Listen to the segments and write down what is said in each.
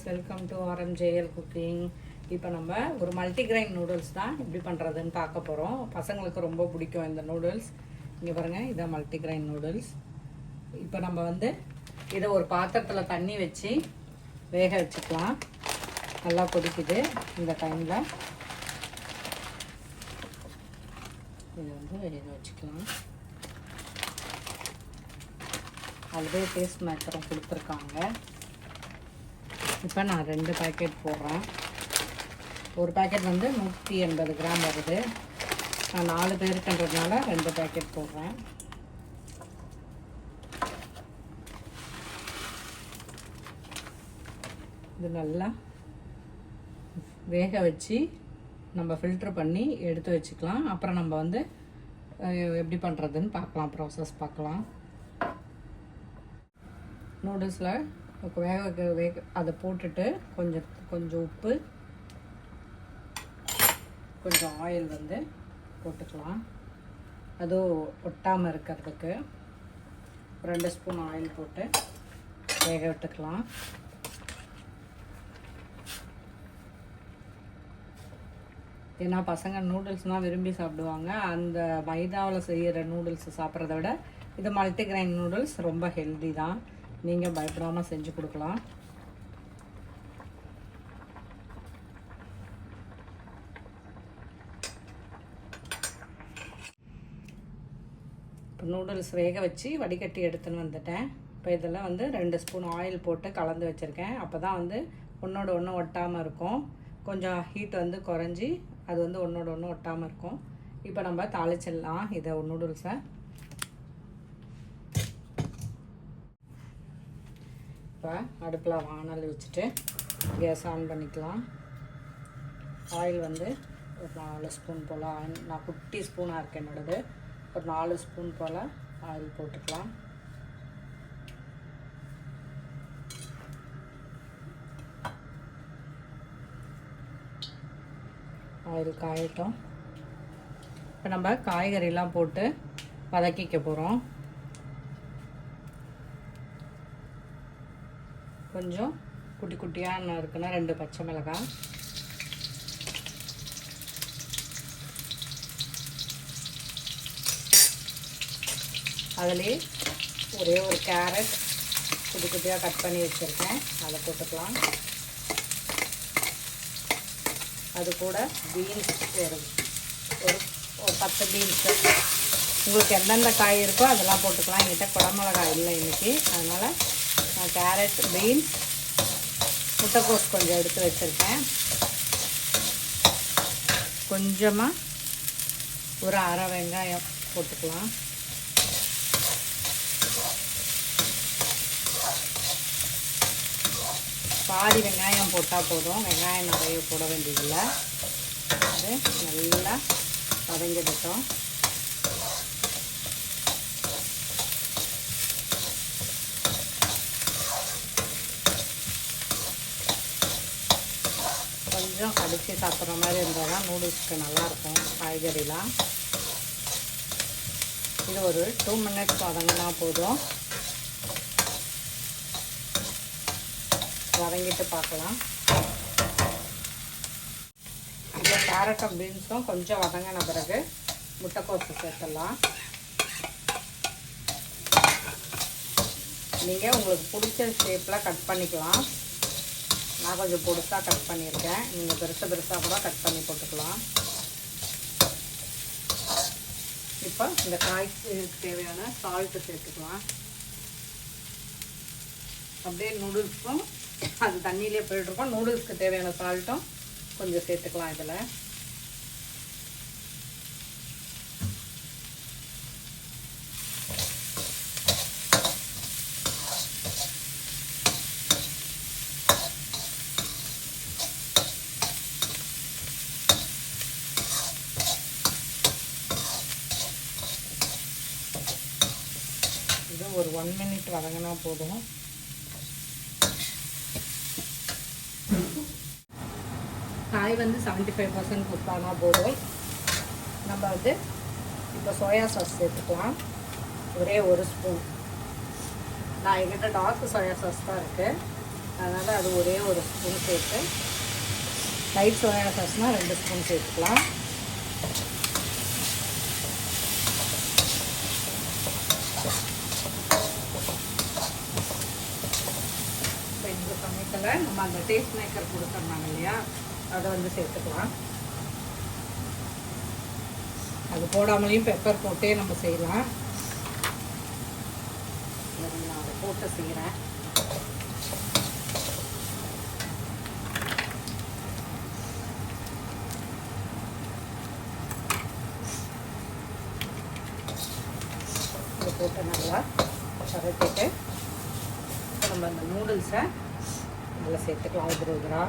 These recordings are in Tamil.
Welcome to RMJL cooking. இப்போ நம்ம ஒரு மல்டிகிரைன் நூடுல்ஸ் தான் எப்படி பண்ணுறதுன்னு பார்க்க போகிறோம். பசங்களுக்கு ரொம்ப பிடிக்கும் இந்த நூடுல்ஸ். இங்கே பாருங்கள், இதான் மல்டிகிரைன் நூடுல்ஸ். இப்போ நம்ம இதை ஒரு பாத்திரத்தில் தண்ணி வச்சு வேக வச்சுக்கலாம். நல்லா கொதிக்குது. இந்த டைமில் இதை வேக வச்சுக்கலாம். அதுவே டேஸ்ட் மேக்கரும் கொடுத்துருக்காங்க. இப்போ நான் 2 பேக்கெட் போடுறேன். ஒரு பேக்கெட் 180 கிராம் வருது. நான் 4 பேருக்குன்றதுனால 2 பேக்கெட் போடுறேன். இது நல்லா வேக வச்சு நம்ம ஃபில்ட்ரு பண்ணி எடுத்து வச்சுக்கலாம். அப்புறம் நம்ம எப்படி பண்ணுறதுன்னு பார்க்கலாம், ப்ராசஸ் பார்க்கலாம். நூடுல்ஸில் வேக அதை போட்டுட்டு கொஞ்சம் உப்பு, கொஞ்சம் ஆயில் போட்டுக்கலாம். அதுவும் ஒட்டாமல் இருக்கிறதுக்கு 2 ஸ்பூன் ஆயில் போட்டு வேக விட்டுக்கலாம். ஏன்னா பசங்க நூடுல்ஸ்னால் விரும்பி சாப்பிடுவாங்க. அந்த மைதாவில் செய்கிற நூடுல்ஸ் சாப்பிட்றத விட இது மல்டிகிரைன் நூடுல்ஸ் ரொம்ப ஹெல்தி தான். நீங்கள் பயப்படாமல் செஞ்சு கொடுக்கலாம். இப்போ நூடுல்ஸ் வேக வச்சு வடிகட்டி எடுத்துன்னு வந்துட்டேன். இப்போ இதில் 2 ஸ்பூன் ஆயில் போட்டு கலந்து வச்சுருக்கேன். அப்போ தான் ஒன்றோட ஒன்று ஒட்டாமல் இருக்கும். கொஞ்சம் ஹீட் குறைஞ்சி அது ஒன்றோட ஒன்று ஒட்டாமல் இருக்கும். இப்போ நம்ம தாளிச்சிடலாம் இதை நூடுல்ஸை. இப்போ அடுப்பில் வானல் வச்சுட்டு கேஸ் ஆன் பண்ணிக்கலாம். ஆயில் ஒரு 4 ஸ்பூன் போல் ஆயில், நான் குட்டி ஸ்பூனாக இருக்கேன் என்னோடது, ஒரு 4 ஸ்பூன் போல் ஆயில் போட்டுக்கலாம். ஆயில் காயட்டும். இப்போ நம்ம காய்கறிலாம் போட்டு வதக்கிக்க போகிறோம். கொஞ்சம் குட்டி குட்டியாக இருக்குன்னா 2 பச்சை மிளகாய், அதுலேயே ஒரே ஒரு கேரட் குட்டி குட்டியாக கட் பண்ணி வச்சுருக்கேன், அதை போட்டுக்கலாம். அது கூட பீன்ஸ் ஒரு 10 பீன்ஸு, உங்களுக்கு எந்தெந்த காய் இருக்கோ அதெல்லாம் போட்டுக்கலாம். என்கிட்ட குடமிளகாய் இல்லை இன்றைக்கி, அதனால் நான் கேரட், பீன்ஸ், முட்டைக்கோஸ் கொஞ்சம் எடுத்து வச்சுருக்கேன். கொஞ்சமாக ஒரு அரை வெங்காயம் போட்டுக்கலாம். பாதி வெங்காயம் போட்டால் போதும், வெங்காயம் நிறைய போட வேண்டியதில்லை. அது நல்லா வதங்கிடட்டும். கொஞ்சம் கடிச்சு சாப்பிட்ற மாதிரி இருந்தால் தான் நூடுல்ஸ்க்கு நல்லாயிருக்கும். காய்கறிலாம் இது ஒரு 2 மினிட்ஸ் வதங்கினா போதும். வதங்கிட்டு பார்க்கலாம். இந்த கேரட்டும் பீன்ஸும் கொஞ்சம் வதங்கின பிறகு முட்டைக்கோசு சேர்த்துடலாம். நீங்கள் உங்களுக்கு பிடிச்ச ஷேப்பில் கட் பண்ணிக்கலாம். நான் கொஞ்சம் பொடுசாக கட் பண்ணியிருக்கேன். நீங்கள் பெருசாக கூட கட் பண்ணி போட்டுக்கலாம். இப்போ இந்த காய்க்கு தேவையான சால்ட்டு சேர்த்துக்கலாம். அப்படியே நூடுல்ஸும் அது தண்ணியிலே போயிட்டுருக்கோம். நூடுல்ஸ்க்கு தேவையான சால்ட்டும் கொஞ்சம் சேர்த்துக்கலாம். இதில் இது ஒரு 1 மினிட் வதங்கினா போதும். காய் 75% குக்கானா போதும். நம்ம இப்போ சோயா சாஸ் சேர்த்துக்கலாம். ஒரே 1 ஸ்பூன். நான் என்கிட்ட டார்க் சோயா சாஸ் தான் இருக்குது. அதனால் அது ஒரே ஒரு ஸ்பூன் சேர்த்து, லைட் சோயா சாஸ்னால் 2 ஸ்பூன் சேர்த்துக்கலாம். இப்போ இந்த சமயத்தில் நம்ம அந்த டேஸ்ட் மேக்கர் கொடுத்துருந்தாங்க இல்லையா, அதை வந்து சேர்த்துக்கலாம். அது போடாமலையும் பெப்பர் போட்டே நம்ம செய்யலாம். நான் அதை போட்டு செய்கிறேன். இதை போட்டு நல்லா பரட்டிட்டு நம்ம அந்த நூடுல்ஸை நல்லா சேர்த்துக்கலாம். உதிரா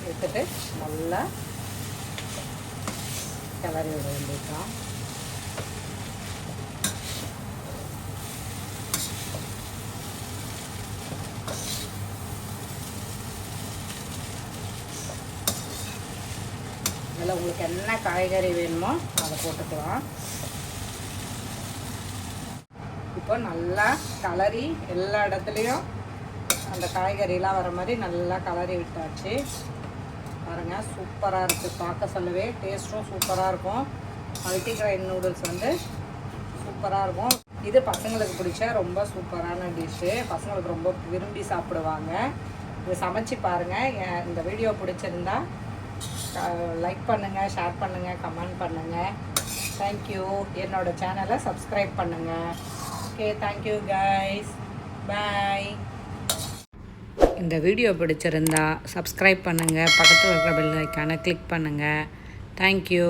எடுத்துட்டு நல்லா கிளறி விட வேண்டியதுதான். இதில் உங்களுக்கு என்ன காய்கறி வேணுமோ அதை போட்டுக்கலாம். இப்போ நல்லா கலரி எல்லா இடத்துலையும் அந்த காய்கறிலாம் வர மாதிரி நல்லா கலரி விட்டாச்சு. பாருங்கள், சூப்பராக இருக்குது. பார்க்க சொல்லவே டேஸ்ட்டும் சூப்பராக இருக்கும். மல்டிகிரைன் நூடுல்ஸ் வந்து சூப்பராக இருக்கும். இது பசங்களுக்கு பிடிச்ச ரொம்ப சூப்பரான டிஷ்ஷு. பசங்களுக்கு ரொம்ப விரும்பி சாப்பிடுவாங்க. இதை சமைச்சு பாருங்கள். இந்த வீடியோ பிடிச்சிருந்தா லைக் பண்ணுங்கள், ஷேர் பண்ணுங்கள், கமெண்ட் பண்ணுங்கள். தேங்க்யூ. என்னோடய சேனலை சப்ஸ்கிரைப் பண்ணுங்கள். Okay, thank you guys. பாய். இந்த வீடியோ பிடிச்சிருந்தா சப்ஸ்கிரைப் பண்ணுங்கள், பக்கத்தில் இருக்கிற பெல் ஐக்கானை கிளிக் பண்ணுங்கள். தேங்க்யூ.